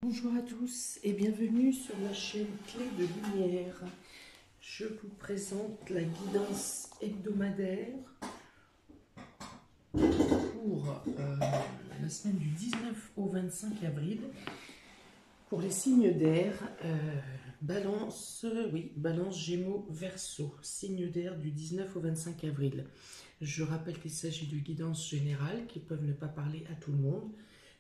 Bonjour à tous et bienvenue sur la chaîne Clé de Lumière. Je vous présente la guidance hebdomadaire pour la semaine du 19 au 25 avril pour les signes d'air. Balance, Balance, Gémeaux, Verseau, signe d'air du 19 au 25 avril. Je rappelle qu'il s'agit de guidances générales qui peuvent ne pas parler à tout le monde.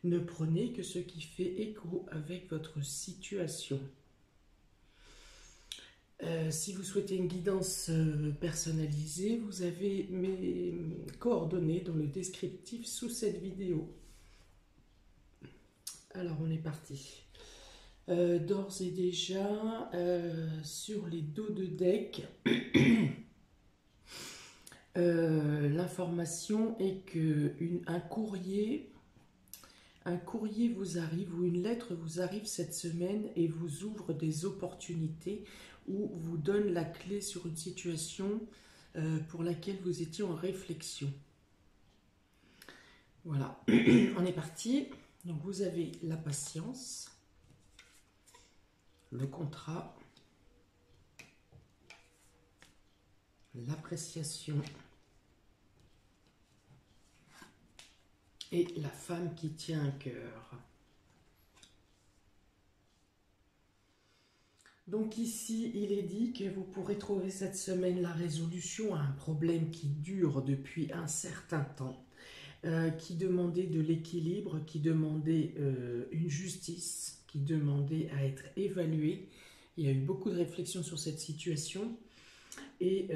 Ne prenez que ce qui fait écho avec votre situation. Si vous souhaitez une guidance personnalisée, vous avez mes coordonnées dans le descriptif sous cette vidéo. Alors on est parti. D'ores et déjà, sur les dos de deck, l'information est que un courrier vous arrive ou une lettre vous arrive cette semaine et vous ouvre des opportunités ou vous donne la clé sur une situation pour laquelle vous étiez en réflexion. Voilà, on est parti. Donc vous avez la patience, le contrat, l'appréciation et la femme qui tient un cœur. Donc ici, il est dit que vous pourrez trouver cette semaine la résolution à un problème qui dure depuis un certain temps, qui demandait de l'équilibre, qui demandait une justice, qui demandait à être évalué. Il y a eu beaucoup de réflexions sur cette situation. Et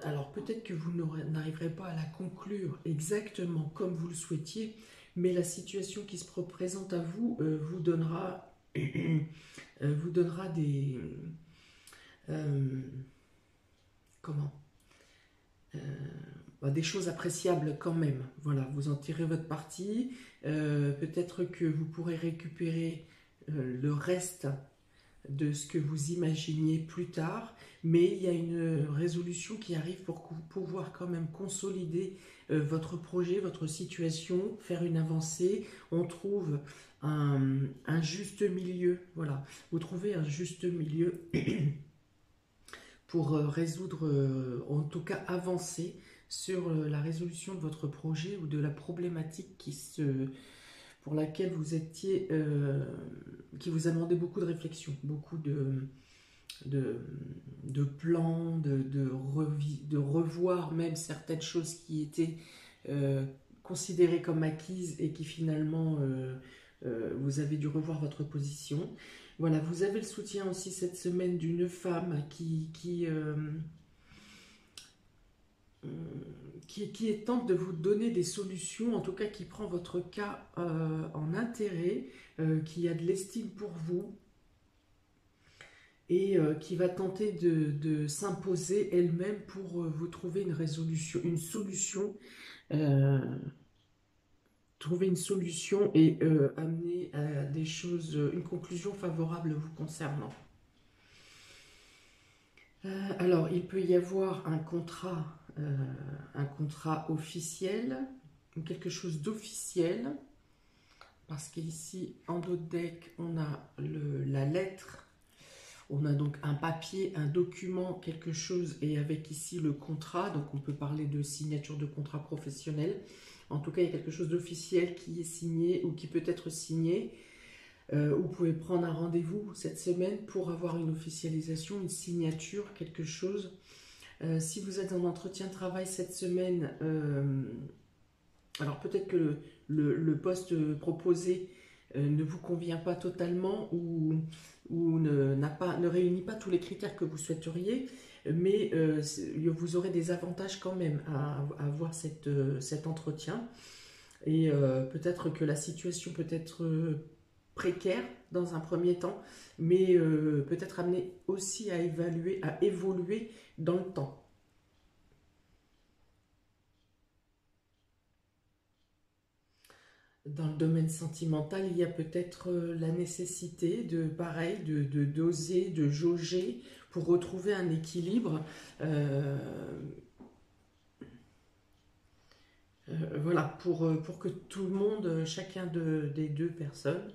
alors peut-être que vous n'arriverez pas à la conclure exactement comme vous le souhaitiez, mais la situation qui se présente à vous vous donnera des des choses appréciables quand même. Voilà, vous en tirez votre parti. Peut-être que vous pourrez récupérer le reste de ce que vous imaginiez plus tard, mais il y a une résolution qui arrive pour pouvoir quand même consolider votre projet, votre situation, faire une avancée. On trouve un juste milieu, voilà, vous trouvez un juste milieu pour résoudre, en tout cas avancer sur la résolution de votre projet ou de la problématique pour laquelle vous étiez, qui vous a demandé beaucoup de réflexion, beaucoup de plans, de revoir même certaines choses qui étaient considérées comme acquises et qui finalement vous avez dû revoir votre position. Voilà, vous avez le soutien aussi cette semaine d'une femme qui tente de vous donner des solutions, en tout cas qui prend votre cas en intérêt, qui a de l'estime pour vous et qui va tenter de s'imposer elle-même pour vous trouver une résolution, une solution, trouver une solution et amener à des choses, une conclusion favorable vous concernant. Alors, il peut y avoir un contrat officiel, quelque chose d'officiel, parce qu'ici, en dos de deck, on a la lettre, on a donc un papier, un document, quelque chose, et avec ici le contrat, donc on peut parler de signature de contrat professionnel. En tout cas, il y a quelque chose d'officiel qui est signé ou qui peut être signé. Vous pouvez prendre un rendez-vous cette semaine pour avoir une officialisation, une signature, quelque chose. Si vous êtes en entretien de travail cette semaine, alors peut-être que le poste proposé ne vous convient pas totalement ou ne réunit pas tous les critères que vous souhaiteriez, mais vous aurez des avantages quand même à avoir cet entretien. Et peut-être que la situation peut être précaire dans un premier temps, mais peut-être amenée aussi à évoluer dans le temps. Dans le domaine sentimental, il y a peut-être la nécessité de doser, de jauger pour retrouver un équilibre. Voilà, pour que tout le monde, chacun des deux personnes,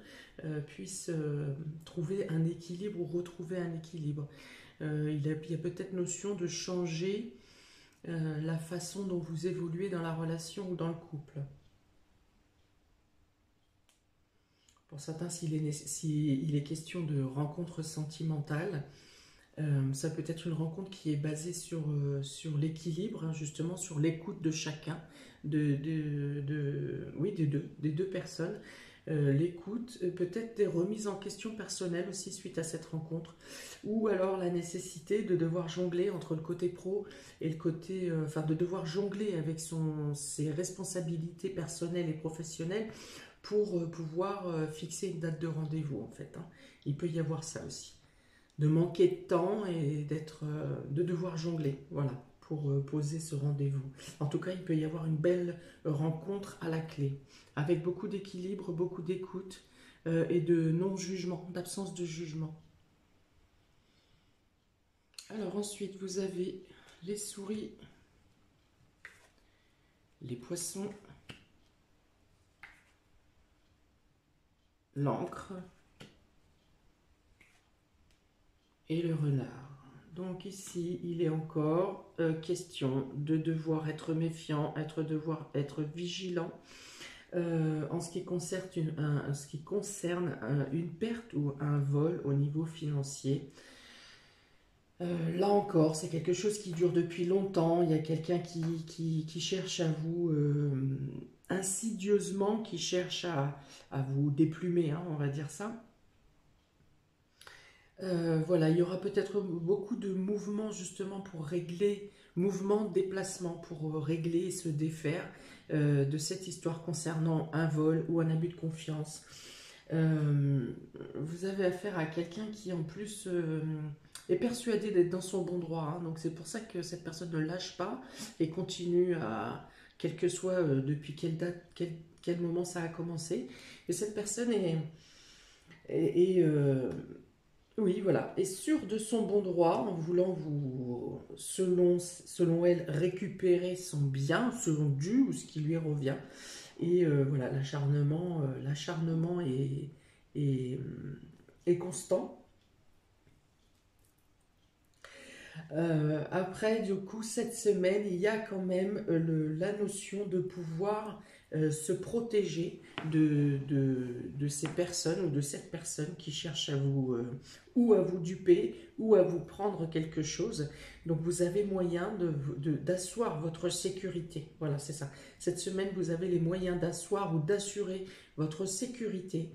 puisse trouver un équilibre ou retrouver un équilibre. Il y a peut-être notion de changer la façon dont vous évoluez dans la relation ou dans le couple. Pour certains, s'il est question de rencontre sentimentale, ça peut être une rencontre qui est basée sur l'équilibre, hein, justement sur l'écoute de chacun, oui, des deux personnes. L'écoute, peut-être des remises en question personnelles aussi suite à cette rencontre, ou alors la nécessité de devoir jongler entre le côté pro et le côté, enfin de devoir jongler avec ses responsabilités personnelles et professionnelles pour pouvoir fixer une date de rendez-vous en fait. Hein. Il peut y avoir ça aussi, de manquer de temps et de devoir jongler, voilà, pour poser ce rendez-vous. En tout cas, il peut y avoir une belle rencontre à la clé, avec beaucoup d'équilibre, beaucoup d'écoute et de non-jugement, d'absence de jugement. Alors ensuite, vous avez les souris, les poissons, l'encre et le renard. Donc ici, il est encore question de devoir être méfiant, devoir être vigilant en ce qui concerne une perte ou un vol au niveau financier. Là encore, c'est quelque chose qui dure depuis longtemps. Il y a quelqu'un qui cherche à vous insidieusement, qui cherche à vous déplumer, hein, on va dire ça. Voilà, il y aura peut-être beaucoup de mouvements justement pour régler, mouvements de déplacement pour régler et se défaire de cette histoire concernant un vol ou un abus de confiance. Vous avez affaire à quelqu'un qui en plus est persuadé d'être dans son bon droit, hein, donc c'est pour ça que cette personne ne lâche pas et continue à, quel que soit depuis quelle date, quel moment ça a commencé. Et cette personne est oui, voilà, est sûre de son bon droit en voulant selon elle, récupérer son bien, selon dû ou ce qui lui revient. Et voilà, l'acharnement est constant. Après, du coup, cette semaine, il y a quand même la notion de pouvoir se protéger de ces personnes ou de cette personne qui cherche à vous ou à vous duper ou à vous prendre quelque chose. Donc, vous avez moyen d'asseoir votre sécurité. Voilà, c'est ça. Cette semaine, vous avez les moyens d'asseoir ou d'assurer votre sécurité.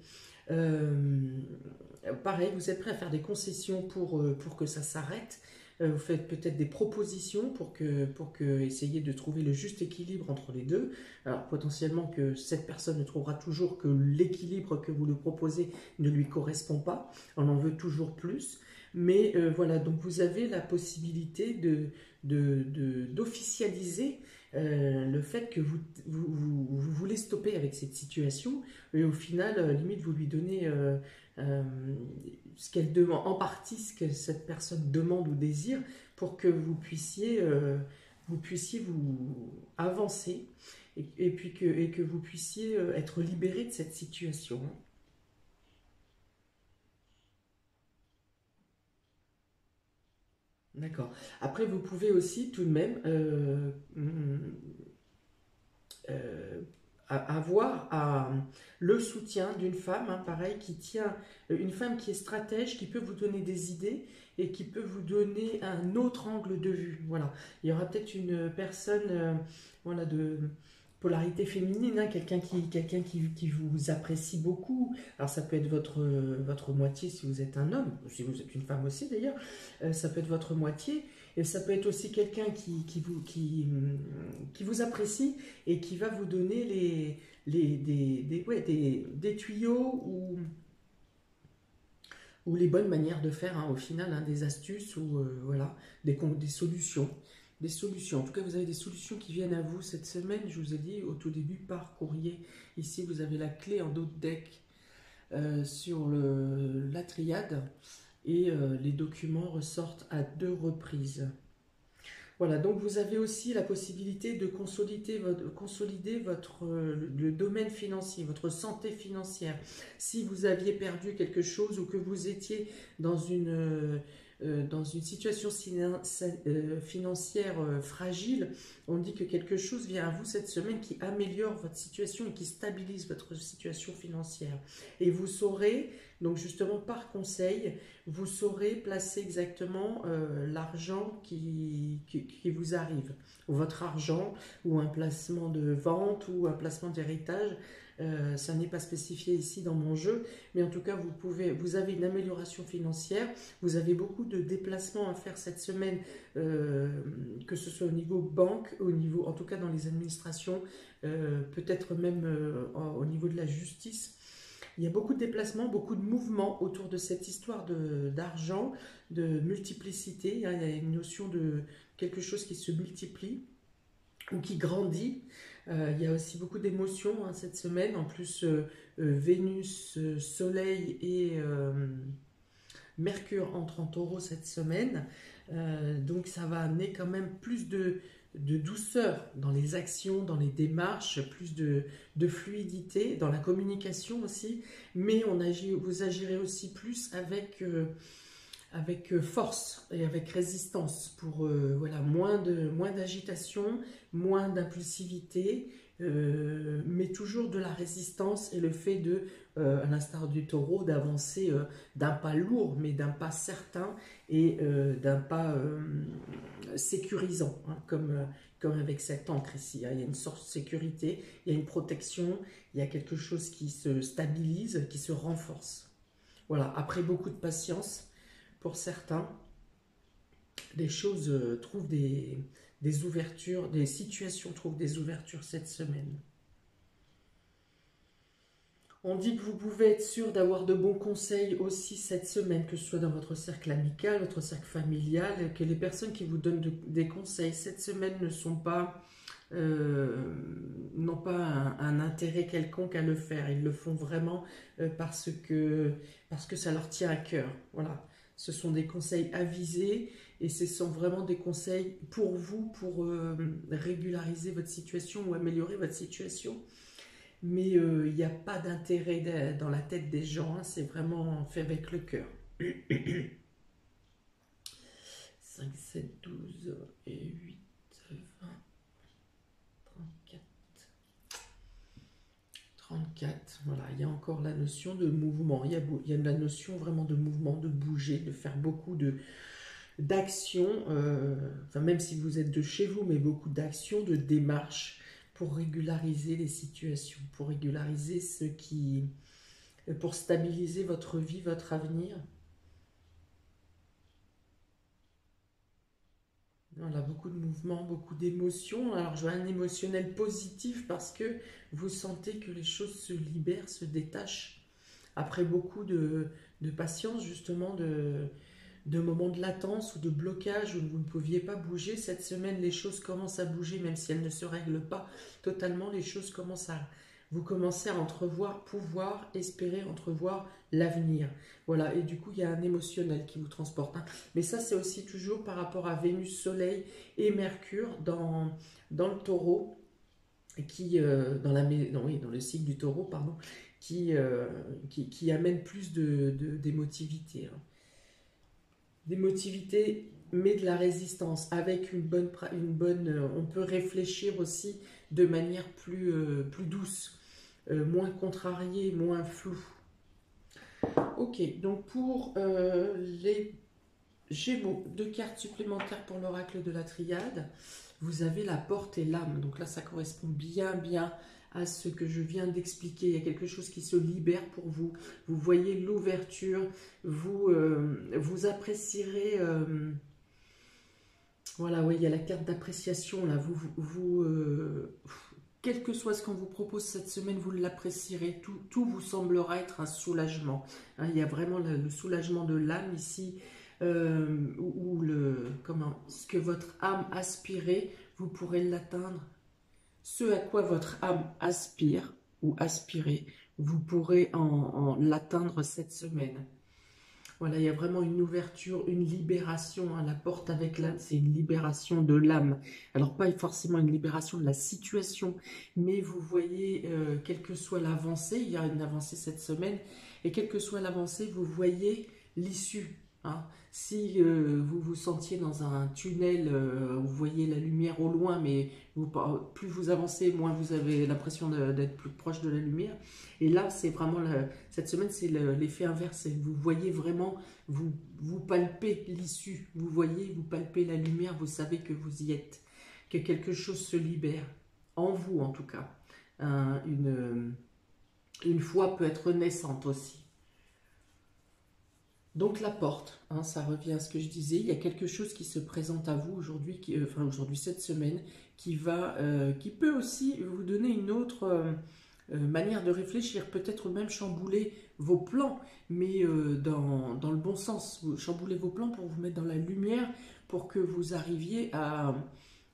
Pareil, vous êtes prêt à faire des concessions pour que ça s'arrête. Vous faites peut-être des propositions pour que essayer de trouver le juste équilibre entre les deux. Alors potentiellement que cette personne ne trouvera toujours que l'équilibre que vous lui proposez ne lui correspond pas. On en veut toujours plus. Mais voilà, donc vous avez la possibilité d'officialiser le fait que vous voulez stopper avec cette situation. Et au final, limite, vous lui donnez ce qu'elle demande, en partie ce que cette personne demande ou désire, pour que vous puissiez vous avancer et puis que vous puissiez être libéré de cette situation. D'accord. Après, vous pouvez aussi tout de même euh, le soutien d'une femme, hein, pareil, qui tient, une femme qui est stratège, qui peut vous donner des idées et qui peut vous donner un autre angle de vue. Voilà. Il y aura peut-être une personne voilà, de polarité féminine, hein, quelqu'un qui vous apprécie beaucoup. Alors ça peut être votre moitié si vous êtes un homme, si vous êtes une femme aussi d'ailleurs, ça peut être votre moitié. Et ça peut être aussi quelqu'un qui vous apprécie et qui va vous donner des tuyaux ou les bonnes manières de faire, hein, au final, hein, des astuces ou voilà, des solutions. Des solutions. En tout cas, vous avez des solutions qui viennent à vous cette semaine. Je vous ai dit au tout début par courrier. Ici, vous avez la clé en dos de deck sur la triade et les documents ressortent à 2 reprises. Voilà, donc vous avez aussi la possibilité de consolider le domaine financier, votre santé financière. Si vous aviez perdu quelque chose ou que vous étiez dans une situation financière fragile, on dit que quelque chose vient à vous cette semaine qui améliore votre situation et qui stabilise votre situation financière. Et vous saurez, donc justement par conseil, vous saurez placer exactement l'argent qui vous arrive, ou votre argent, ou un placement de vente, ou un placement d'héritage. Ça n'est pas spécifié ici dans mon jeu, mais en tout cas, vous avez une amélioration financière, vous avez beaucoup de déplacements à faire cette semaine, que ce soit au niveau banque, en tout cas dans les administrations, peut-être même au niveau de la justice. Il y a beaucoup de déplacements, beaucoup de mouvements autour de cette histoire d'argent, de multiplicité. Il y a une notion de quelque chose qui se multiplie ou qui grandit. Il y a aussi beaucoup d'émotions cette semaine. En plus, Vénus, Soleil et Mercure entrent en Taureau cette semaine. Donc ça va amener quand même plus de douceur dans les actions, dans les démarches, plus de fluidité, dans la communication aussi, mais vous agirez aussi plus avec force et avec résistance pour voilà, moins d'agitation, moins d'impulsivité, mais toujours de la résistance et le fait à l'instar du taureau, d'avancer d'un pas lourd, mais d'un pas certain et d'un pas sécurisant, hein, comme avec cette encre ici. Hein. Il y a une sorte de sécurité, il y a une protection, il y a quelque chose qui se stabilise, qui se renforce. Voilà, après beaucoup de patience, pour certains, les choses trouvent des ouvertures, des situations trouvent des ouvertures cette semaine. On dit que vous pouvez être sûr d'avoir de bons conseils aussi cette semaine, que ce soit dans votre cercle amical, votre cercle familial, que les personnes qui vous donnent des conseils cette semaine n'ont pas un intérêt quelconque à le faire. Ils le font vraiment parce que ça leur tient à cœur. Voilà. Ce sont des conseils avisés et ce sont vraiment des conseils pour vous, pour régulariser votre situation ou améliorer votre situation. Mais il n'y a pas d'intérêt dans la tête des gens, hein, c'est vraiment fait avec le cœur. 5, 7, 12 et 8, 20, 34. 34, voilà, il y a encore la notion de mouvement, il y a la notion vraiment de mouvement, de bouger, de faire beaucoup d'actions, enfin même si vous êtes de chez vous, mais beaucoup d'actions, de démarches pour régulariser les situations, pour régulariser pour stabiliser votre vie, votre avenir. Voilà, beaucoup de mouvements, beaucoup d'émotions. Alors, je vois un émotionnel positif parce que vous sentez que les choses se libèrent, se détachent. Après beaucoup de patience, justement, de moments de latence ou de blocage où vous ne pouviez pas bouger. Cette semaine, les choses commencent à bouger, même si elles ne se règlent pas totalement. Les choses vous commencez à pouvoir espérer entrevoir l'avenir. Voilà, et du coup, il y a un émotionnel qui vous transporte. Hein. Mais ça, c'est aussi toujours par rapport à Vénus, Soleil et Mercure dans le taureau, dans le cycle du taureau, pardon, qui amène plus d'émotivité. Hein. D'émotivité, mais de la résistance, avec on peut réfléchir aussi de manière plus douce, moins contrariée, moins floue. Ok, donc pour les Gémeaux, 2 cartes supplémentaires pour l'oracle de la triade, vous avez la porte et l'âme, donc là ça correspond bien à ce que je viens d'expliquer. Il y a quelque chose qui se libère pour vous. Vous voyez l'ouverture, vous apprécierez. Voilà, oui, il y a la carte d'appréciation là. Quel que soit ce qu'on vous propose cette semaine, vous l'apprécierez. Tout vous semblera être un soulagement. Hein, il y a vraiment le soulagement de l'âme ici, ce que votre âme aspirait, vous pourrez l'atteindre. Ce à quoi votre âme aspire ou aspirer, vous pourrez l'atteindre cette semaine. Voilà, il y a vraiment une ouverture, une libération. Hein, la porte avec l'âme, c'est une libération de l'âme. Alors, pas forcément une libération de la situation, mais vous voyez, quelle que soit l'avancée, il y a une avancée cette semaine, et quelle que soit l'avancée, vous voyez l'issue. Hein. Si vous vous sentiez dans un tunnel, vous voyez la lumière au loin, mais plus vous avancez, moins vous avez l'impression d'être plus proche de la lumière. Et là, c'est vraiment, cette semaine, c'est l'effet inverse. Vous voyez vraiment, vous palpez l'issue. Vous voyez, vous palpez la lumière, vous savez que vous y êtes. Que quelque chose se libère. En vous, en tout cas. Une foi peut être naissante aussi. Donc la porte, hein, ça revient à ce que je disais, il y a quelque chose qui se présente à vous aujourd'hui, enfin aujourd'hui cette semaine, qui peut aussi vous donner une autre manière de réfléchir, peut-être même chambouler vos plans, mais dans le bon sens, chambouler vos plans pour vous mettre dans la lumière, pour que vous arriviez à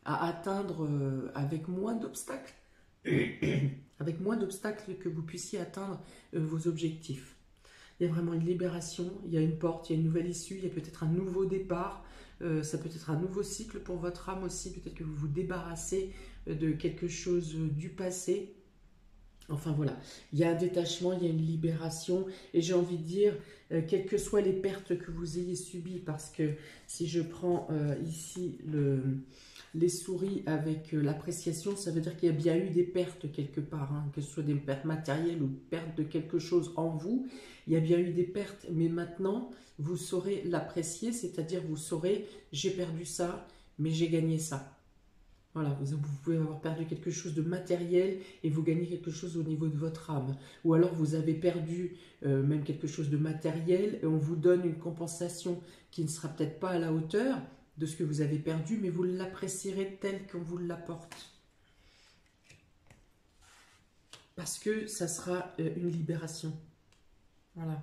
atteindre avec moins d'obstacles, avec moins d'obstacles que vous puissiez atteindre vos objectifs. Il y a vraiment une libération, il y a une porte, il y a une nouvelle issue, il y a peut-être un nouveau départ, ça peut être un nouveau cycle pour votre âme aussi, peut-être que vous vous débarrassez de quelque chose du passé. Enfin voilà, il y a un détachement, il y a une libération, et j'ai envie de dire, quelles que soient les pertes que vous ayez subies, parce que si je prends ici les souris avec l'appréciation, ça veut dire qu'il y a bien eu des pertes quelque part, hein, que ce soit des pertes matérielles ou pertes de quelque chose en vous, il y a bien eu des pertes, mais maintenant, vous saurez l'apprécier, c'est-à-dire vous saurez, j'ai perdu ça, mais j'ai gagné ça. Voilà, vous pouvez avoir perdu quelque chose de matériel et vous gagnez quelque chose au niveau de votre âme. Ou alors vous avez perdu même quelque chose de matériel et on vous donne une compensation qui ne sera peut-être pas à la hauteur de ce que vous avez perdu, mais vous l'apprécierez tel qu'on vous l'apporte. Parce que ça sera une libération. Voilà.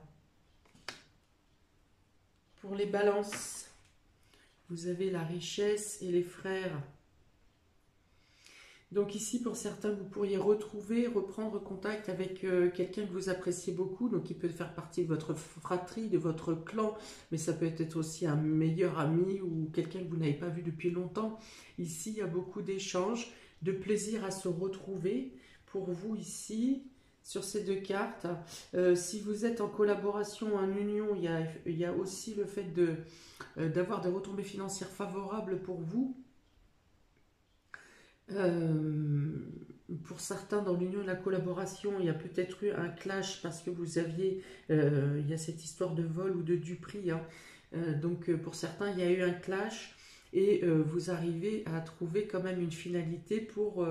Pour les balances, vous avez la richesse et les frères. Donc ici, pour certains, vous pourriez reprendre contact avec quelqu'un que vous appréciez beaucoup, donc qui peut faire partie de votre fratrie, de votre clan, mais ça peut être aussi un meilleur ami ou quelqu'un que vous n'avez pas vu depuis longtemps. Ici, il y a beaucoup d'échanges, de plaisir à se retrouver pour vous ici, sur ces deux cartes. Si vous êtes en collaboration, en union, il y a aussi le fait d'avoir des retombées financières favorables pour vous. Pour certains, dans l'union et la collaboration, il y a peut-être eu un clash parce que vous aviez, il y a cette histoire de vol ou de duperie. Hein. Donc pour certains, il y a eu un clash et vous arrivez à trouver quand même une finalité pour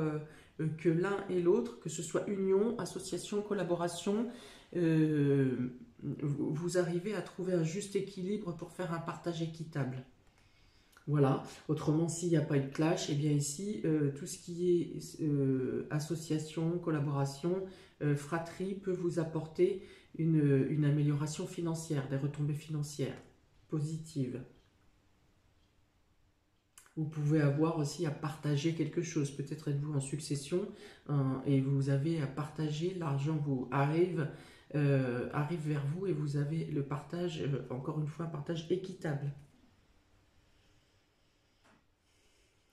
que l'un et l'autre, que ce soit union, association, collaboration, vous arrivez à trouver un juste équilibre pour faire un partage équitable. Voilà, autrement s'il n'y a pas eu de clash, et bien ici, tout ce qui est association, collaboration, fratrie peut vous apporter une amélioration financière, des retombées financières positives. Vous pouvez avoir aussi à partager quelque chose, peut-être êtes-vous en succession et vous avez à partager, l'argent arrive vers vous et vous avez le partage, encore une fois un partage équitable.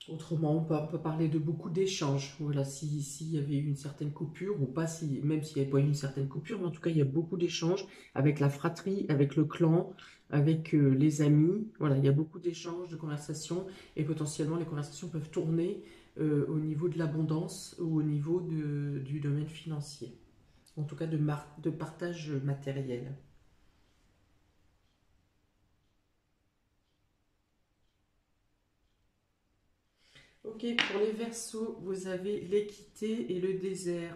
Autrement, on peut parler de beaucoup d'échanges. Voilà, s'il y avait eu une certaine coupure, ou pas, même s'il n'y avait pas eu une certaine coupure, mais en tout cas, il y a beaucoup d'échanges avec la fratrie, avec le clan, avec les amis. Voilà, il y a beaucoup d'échanges, de conversations, et potentiellement, les conversations peuvent tourner au niveau de l'abondance ou au niveau du domaine financier. En tout cas, de partage matériel. Ok, pour les Verseaux, vous avez l'équité et le désert.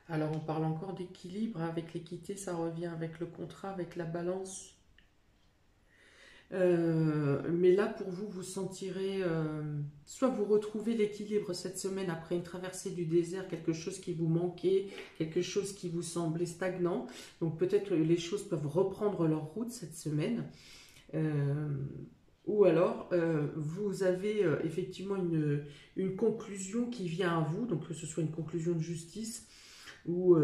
Alors, on parle encore d'équilibre. Avec l'équité, ça revient avec le contrat, avec la balance. Mais là, pour vous, vous sentirez... soit vous retrouvez l'équilibre cette semaine après une traversée du désert, quelque chose qui vous manquait, quelque chose qui vous semblait stagnant. Donc, peut-être les choses peuvent reprendre leur route cette semaine. Ou alors, vous avez effectivement une conclusion qui vient à vous, donc que ce soit une conclusion de justice, ou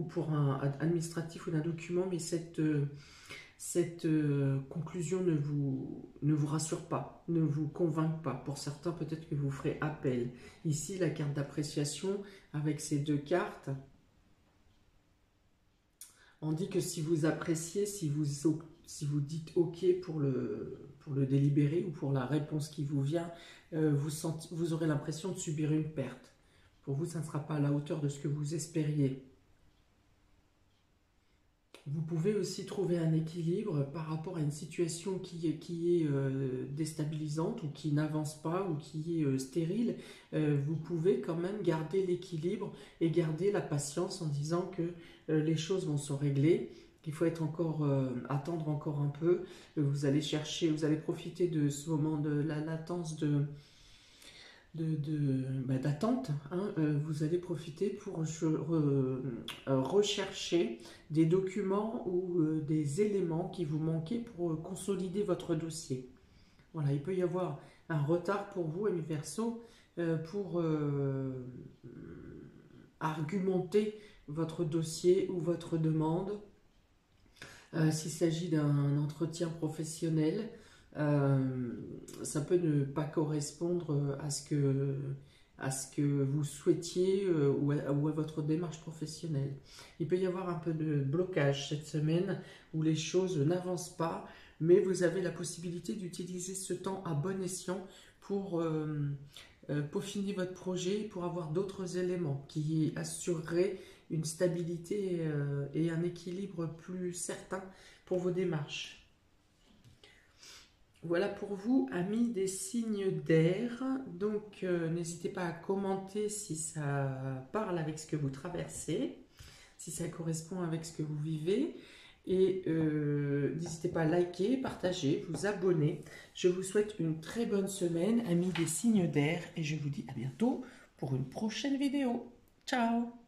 pour un administratif ou d'un document, mais cette conclusion ne vous rassure pas, ne vous convainc pas. Pour certains, peut-être que vous ferez appel. Ici, la carte d'appréciation avec ces deux cartes, on dit que si vous appréciez, si vous dites OK pour le délibéré ou pour la réponse qui vous vient, vous aurez l'impression de subir une perte. Pour vous, ça ne sera pas à la hauteur de ce que vous espériez. Vous pouvez aussi trouver un équilibre par rapport à une situation qui est déstabilisante ou qui n'avance pas ou qui est stérile. Vous pouvez quand même garder l'équilibre et garder la patience en disant que les choses vont se régler. Il faut attendre encore un peu. Vous allez profiter de ce moment de la latence d'attente, hein. Vous allez profiter pour rechercher des documents ou des éléments qui vous manquaient pour consolider votre dossier. Voilà, il peut y avoir un retard pour vous, amis Verseau, pour argumenter votre dossier ou votre demande. S'il s'agit d'un entretien professionnel, ça peut ne pas correspondre à ce que vous souhaitiez ou à votre démarche professionnelle. Il peut y avoir un peu de blocage cette semaine où les choses n'avancent pas, mais vous avez la possibilité d'utiliser ce temps à bon escient pour peaufiner votre projet, pour avoir d'autres éléments qui assureraient une stabilité et un équilibre plus certain pour vos démarches. Voilà pour vous, amis des signes d'air. Donc, n'hésitez pas à commenter si ça parle avec ce que vous traversez, si ça correspond avec ce que vous vivez. Et n'hésitez pas à liker, partager, vous abonner. Je vous souhaite une très bonne semaine, amis des signes d'air. Et je vous dis à bientôt pour une prochaine vidéo. Ciao!